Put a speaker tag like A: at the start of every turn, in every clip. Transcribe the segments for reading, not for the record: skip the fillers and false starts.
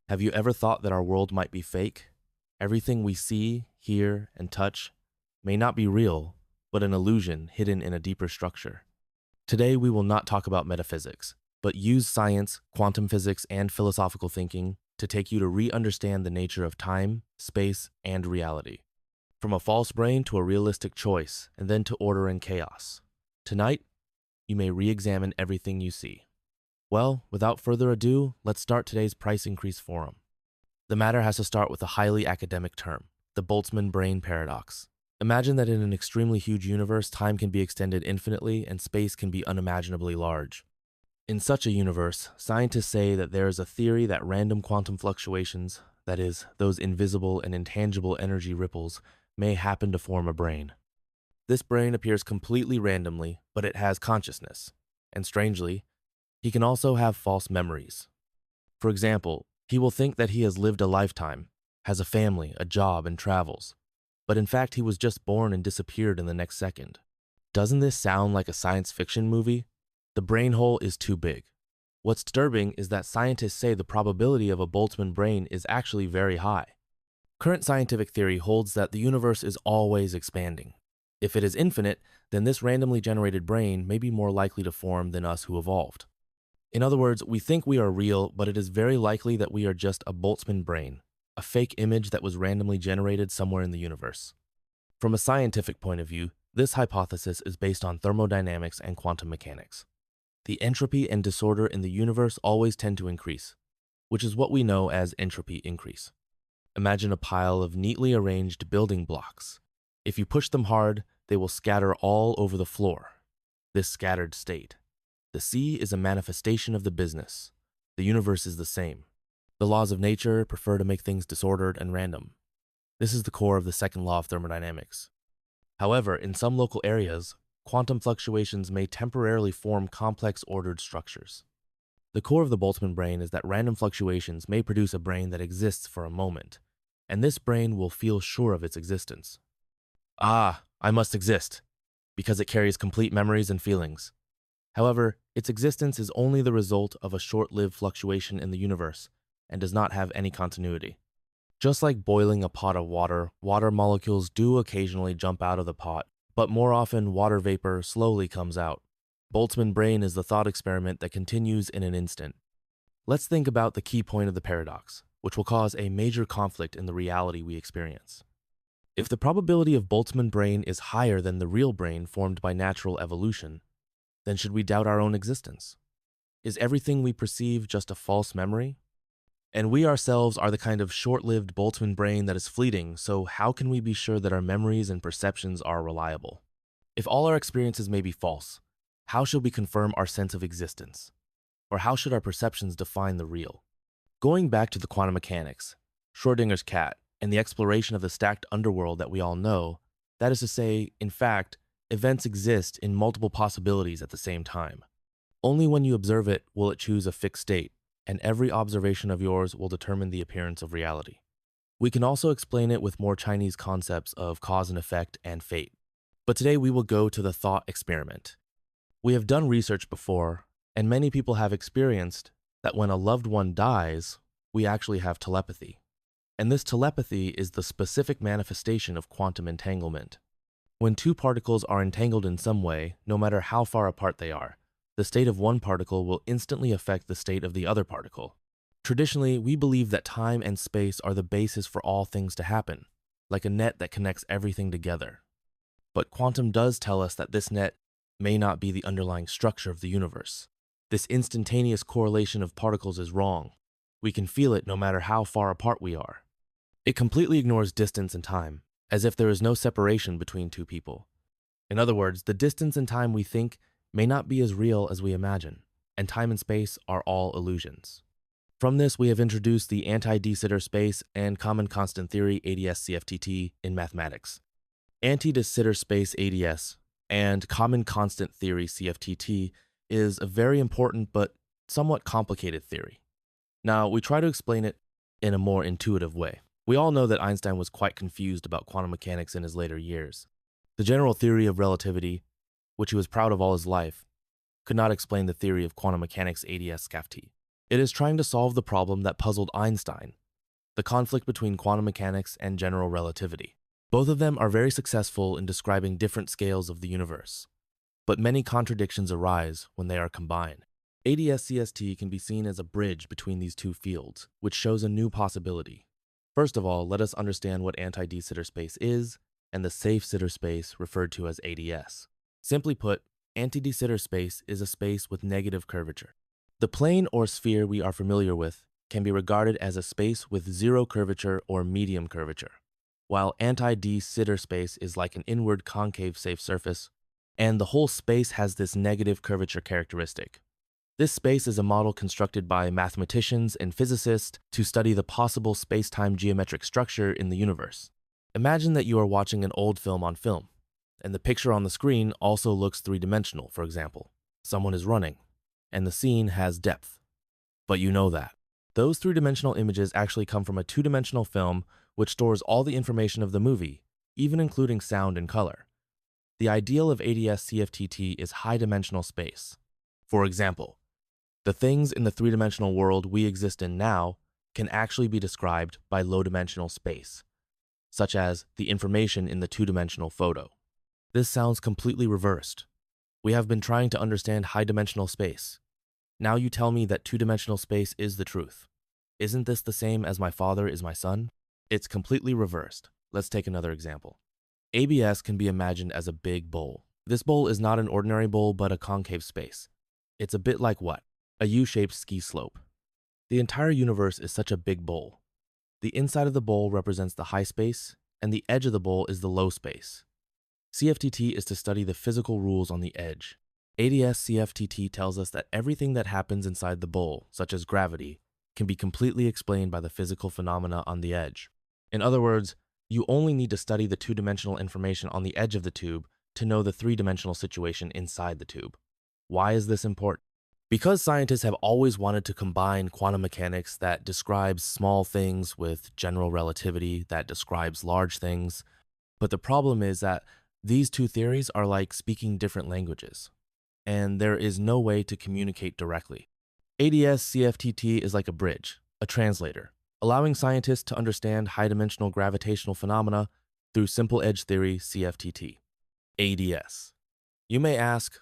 A: Have you ever thought that our world might be fake? Everything we see, hear, and touch may not be real, but an illusion hidden in a deeper structure. Today, we will not talk about metaphysics, but use science, quantum physics, and philosophical thinking to take you to re-understand the nature of time, space, and reality. From a false brain to a realistic choice, and then to order and chaos. Tonight, you may re-examine everything you see. Well, without further ado, let's start today's price increase forum. The matter has to start with a highly academic term, the Boltzmann brain paradox. Imagine that in an extremely huge universe, time can be extended infinitely and space can be unimaginably large. In such a universe, scientists say that there is a theory that random quantum fluctuations, that is, those invisible and intangible energy ripples, may happen to form a brain. This brain appears completely randomly, but it has consciousness. And strangely, he can also have false memories. For example, he will think that he has lived a lifetime, has a family, a job, and travels. But in fact, he was just born and disappeared in the next second. Doesn't this sound like a science fiction movie? The brain hole is too big. What's disturbing is that scientists say the probability of a Boltzmann brain is actually very high. Current scientific theory holds that the universe is always expanding. If it is infinite, then this randomly generated brain may be more likely to form than us who evolved. In other words, we think we are real, but it is very likely that we are just a Boltzmann brain, a fake image that was randomly generated somewhere in the universe. From a scientific point of view, this hypothesis is based on thermodynamics and quantum mechanics. The entropy and disorder in the universe always tend to increase, which is what we know as entropy increase. Imagine a pile of neatly arranged building blocks. If you push them hard, they will scatter all over the floor. This scattered state. The sea is a manifestation of the business. The universe is the same. The laws of nature prefer to make things disordered and random. This is the core of the second law of thermodynamics. However, in some local areas, quantum fluctuations may temporarily form complex ordered structures. The core of the Boltzmann brain is that random fluctuations may produce a brain that exists for a moment, and this brain will feel sure of its existence. Ah, I must exist, because it carries complete memories and feelings. However, its existence is only the result of a short-lived fluctuation in the universe and does not have any continuity. Just like boiling a pot of water, water molecules do occasionally jump out of the pot, but more often water vapor slowly comes out. Boltzmann brain is the thought experiment that continues in an instant. Let's think about the key point of the paradox, which will cause a major conflict in the reality we experience. If the probability of Boltzmann brain is higher than the real brain formed by natural evolution, then should we doubt our own existence? Is everything we perceive just a false memory? And we ourselves are the kind of short-lived Boltzmann brain that is fleeting, so how can we be sure that our memories and perceptions are reliable? If all our experiences may be false, how should we confirm our sense of existence? Or how should our perceptions define the real? Going back to the quantum mechanics, Schrödinger's cat, and the exploration of the stacked underworld that we all know, that is to say, in fact, events exist in multiple possibilities at the same time. Only when you observe it will it choose a fixed state, and every observation of yours will determine the appearance of reality. We can also explain it with more Chinese concepts of cause and effect and fate. But today we will go to the thought experiment. We have done research before, and many people have experienced that when a loved one dies, we actually have telepathy. And this telepathy is the specific manifestation of quantum entanglement. When two particles are entangled in some way, no matter how far apart they are, the state of one particle will instantly affect the state of the other particle. Traditionally, we believe that time and space are the basis for all things to happen, like a net that connects everything together. But quantum does tell us that this net may not be the underlying structure of the universe. This instantaneous correlation of particles is wrong. We can feel it no matter how far apart we are. It completely ignores distance and time, as if there is no separation between two people. In other words, the distance and time we think may not be as real as we imagine, and time and space are all illusions. From this, we have introduced the anti-de Sitter space and common constant theory ADS-CFT in mathematics. Anti-de Sitter space ADS and common constant theory CFT is a very important but somewhat complicated theory. Now, we try to explain it in a more intuitive way. We all know that Einstein was quite confused about quantum mechanics in his later years. The general theory of relativity, which he was proud of all his life, could not explain the theory of quantum mechanics ADS-CFT. It is trying to solve the problem that puzzled Einstein, the conflict between quantum mechanics and general relativity. Both of them are very successful in describing different scales of the universe, but many contradictions arise when they are combined. ADS-CST can be seen as a bridge between these two fields, which shows a new possibility. First of all, let us understand what anti-de Sitter space is and the safe Sitter space referred to as ADS. Simply put, anti-de Sitter space is a space with negative curvature. The plane or sphere we are familiar with can be regarded as a space with zero curvature or medium curvature, while anti-de Sitter space is like an inward concave safe surface, and the whole space has this negative curvature characteristic. This space is a model constructed by mathematicians and physicists to study the possible space-time geometric structure in the universe. Imagine that you are watching an old film on film, and the picture on the screen also looks three-dimensional. For example, someone is running, and the scene has depth. But you know that. Those three-dimensional images actually come from a two-dimensional film which stores all the information of the movie, even including sound and color. The ideal of ADS-CFTT is high-dimensional space. For example, the things in the three-dimensional world we exist in now can actually be described by low-dimensional space, such as the information in the two-dimensional photo. This sounds completely reversed. We have been trying to understand high-dimensional space. Now you tell me that two-dimensional space is the truth. Isn't this the same as my father is my son? It's completely reversed. Let's take another example. ABS can be imagined as a big bowl. This bowl is not an ordinary bowl, but a concave space. It's a bit like what? A U-shaped ski slope. The entire universe is such a big bowl. The inside of the bowl represents the high space, and the edge of the bowl is the low space. CFTT is to study the physical rules on the edge. ADS-CFTT tells us that everything that happens inside the bowl, such as gravity, can be completely explained by the physical phenomena on the edge. In other words, you only need to study the two-dimensional information on the edge of the tube to know the three-dimensional situation inside the tube. Why is this important? Because scientists have always wanted to combine quantum mechanics that describes small things with general relativity that describes large things. But the problem is that these two theories are like speaking different languages, and there is no way to communicate directly. ADS-CFTT is like a bridge, a translator, allowing scientists to understand high-dimensional gravitational phenomena through simple edge theory CFTT. ADS. You may ask,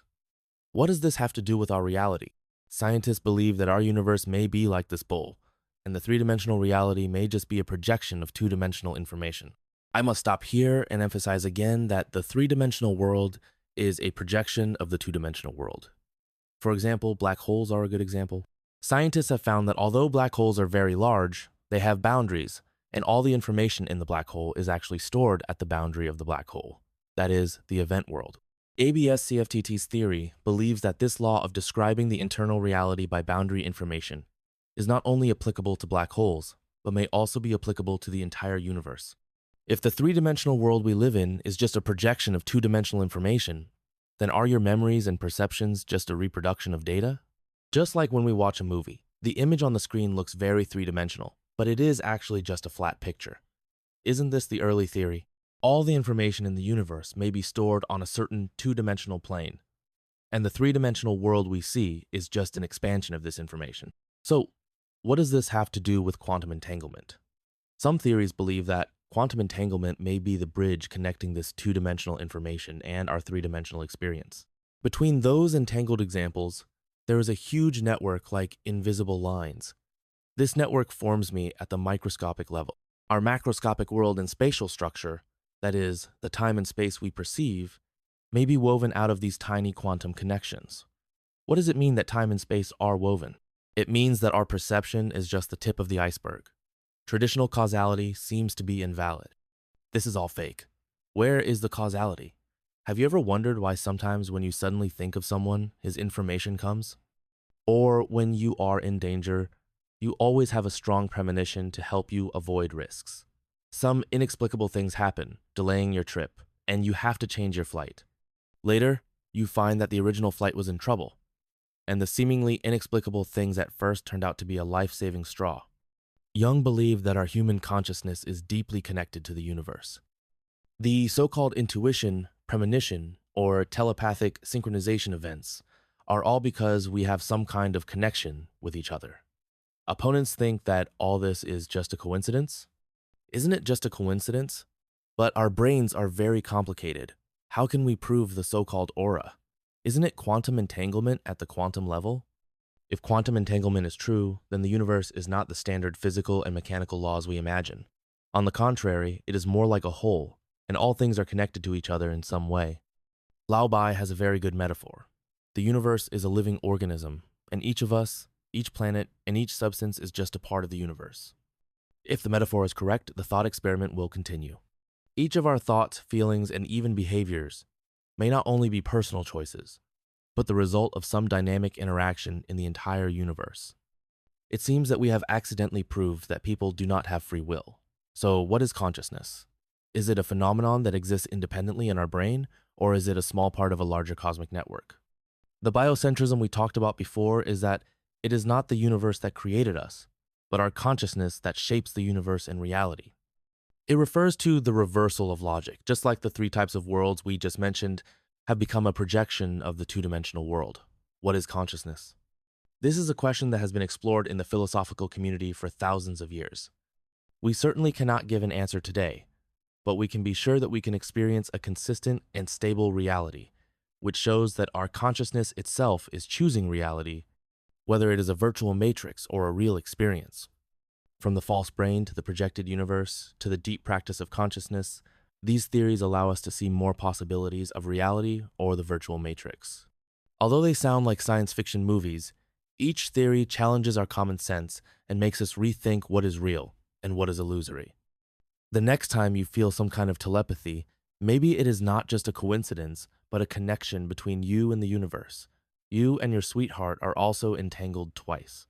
A: what does this have to do with our reality? Scientists believe that our universe may be like this bowl, and the three-dimensional reality may just be a projection of two-dimensional information. I must stop here and emphasize again that the three-dimensional world is a projection of the two-dimensional world. For example, black holes are a good example. Scientists have found that although black holes are very large, they have boundaries, and all the information in the black hole is actually stored at the boundary of the black hole, that is, the event world. ABS-CFTT's theory believes that this law of describing the internal reality by boundary information is not only applicable to black holes, but may also be applicable to the entire universe. If the three-dimensional world we live in is just a projection of two-dimensional information, then are your memories and perceptions just a reproduction of data? Just like when we watch a movie, the image on the screen looks very three-dimensional, but it is actually just a flat picture. Isn't this the early theory? All the information in the universe may be stored on a certain two-dimensional plane, and the three-dimensional world we see is just an expansion of this information. So, what does this have to do with quantum entanglement? Some theories believe that quantum entanglement may be the bridge connecting this two-dimensional information and our three-dimensional experience. Between those entangled examples, there is a huge network like invisible lines. This network forms me at the microscopic level. Our macroscopic world and spatial structure, that is, the time and space we perceive, may be woven out of these tiny quantum connections. What does it mean that time and space are woven? It means that our perception is just the tip of the iceberg. Traditional causality seems to be invalid. This is all fake. Where is the causality? Have you ever wondered why sometimes when you suddenly think of someone, his information comes? Or when you are in danger, you always have a strong premonition to help you avoid risks. Some inexplicable things happen, delaying your trip, and you have to change your flight. Later, you find that the original flight was in trouble, and the seemingly inexplicable things at first turned out to be a life-saving straw. Jung believed that our human consciousness is deeply connected to the universe. The so-called intuition, premonition, or telepathic synchronization events are all because we have some kind of connection with each other. Opponents think that all this is just a coincidence. Isn't it just a coincidence? But our brains are very complicated. How can we prove the so-called aura? Isn't it quantum entanglement at the quantum level? If quantum entanglement is true, then the universe is not the standard physical and mechanical laws we imagine. On the contrary, it is more like a whole, and all things are connected to each other in some way. Lao Bai has a very good metaphor. The universe is a living organism, and each of us, each planet, and each substance is just a part of the universe. If the metaphor is correct, the thought experiment will continue. Each of our thoughts, feelings, and even behaviors may not only be personal choices, but the result of some dynamic interaction in the entire universe. It seems that we have accidentally proved that people do not have free will. So what is consciousness? Is it a phenomenon that exists independently in our brain, or is it a small part of a larger cosmic network? The biocentrism we talked about before is that it is not the universe that created us, but our consciousness that shapes the universe in reality. It refers to the reversal of logic, just like the three types of worlds we just mentioned have become a projection of the two-dimensional world. What is consciousness? This is a question that has been explored in the philosophical community for thousands of years. We certainly cannot give an answer today, but we can be sure that we can experience a consistent and stable reality, which shows that our consciousness itself is choosing reality, whether it is a virtual matrix or a real experience. From the false brain to the projected universe to the deep practice of consciousness, these theories allow us to see more possibilities of reality or the virtual matrix. Although they sound like science fiction movies, each theory challenges our common sense and makes us rethink what is real and what is illusory. The next time you feel some kind of telepathy, maybe it is not just a coincidence, but a connection between you and the universe. You and your sweetheart are also entangled twice.